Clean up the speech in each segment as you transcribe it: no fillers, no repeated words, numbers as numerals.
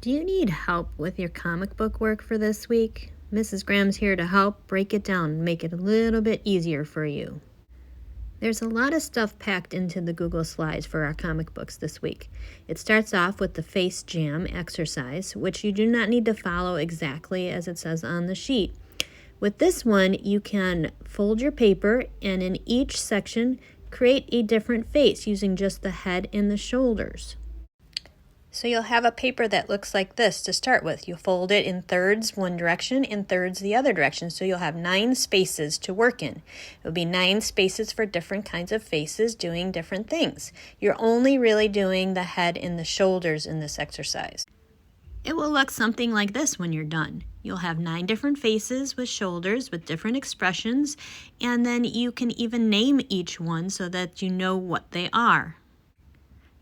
Do you need help with your comic book work for this week? Mrs. Graham's here to help break it down and make it a little bit easier for you. There's a lot of stuff packed into the Google Slides for our comic books this week. It starts off with the face jam exercise, which you do not need to follow exactly as it says on the sheet. With this one, you can fold your paper and in each section create a different face using just the head and the shoulders. So you'll have a paper that looks like this to start with. You'll fold it in thirds one direction and thirds the other direction. So you'll have 9 spaces to work in. It'll be 9 spaces for different kinds of faces doing different things. You're only really doing the head and the shoulders in this exercise. It will look something like this when you're done. You'll have 9 different faces with shoulders with different expressions, and then you can even name each one so that you know what they are.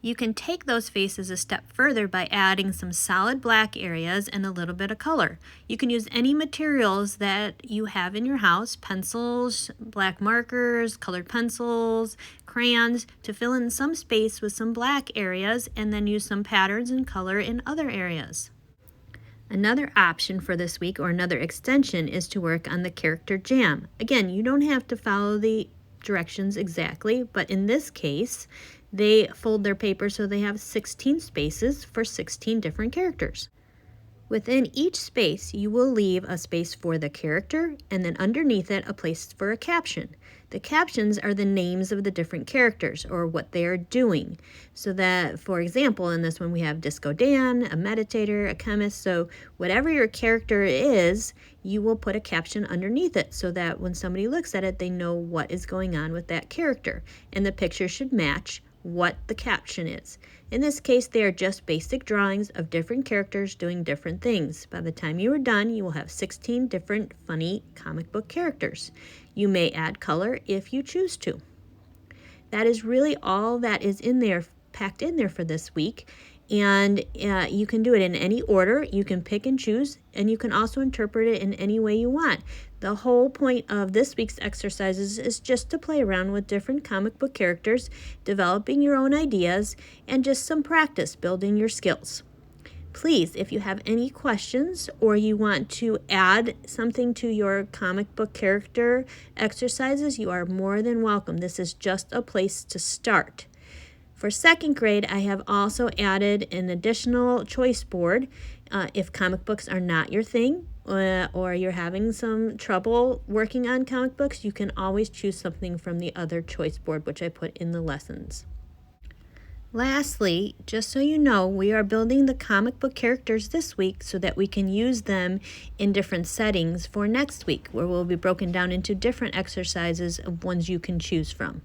You can take those faces a step further by adding some solid black areas and a little bit of color. You can use any materials that you have in your house, pencils, black markers, colored pencils, crayons, to fill in some space with some black areas and then use some patterns and color in other areas. Another option for this week, or another extension, is to work on the character jam. Again, you don't have to follow the directions exactly, but in this case, they fold their paper so they have 16 spaces for 16 different characters. Within each space, you will leave a space for the character and then underneath it a place for a caption. The captions are the names of the different characters or what they are doing. So that, for example, in this one we have Disco Dan, a meditator, a chemist. So whatever your character is, you will put a caption underneath it so that when somebody looks at it, they know what is going on with that character. And the picture should match what the caption is. In this case, they are just basic drawings of different characters doing different things. By the time you are done, you will have 16 different funny comic book characters. You may add color if you choose to. That is really all that is in there, packed in there for this week. And you can do it in any order. You can pick and choose, and you can also interpret it in any way you want. The whole point of this week's exercises is just to play around with different comic book characters, developing your own ideas, and just some practice building your skills. Please, if you have any questions or you want to add something to your comic book character exercises, you are more than welcome. This is just a place to start. For second grade, I have also added an additional choice board. If comic books are not your thing or you're having some trouble working on comic books, you can always choose something from the other choice board, which I put in the lessons. Lastly, just so you know, we are building the comic book characters this week so that we can use them in different settings for next week, where we'll be broken down into different exercises of ones you can choose from.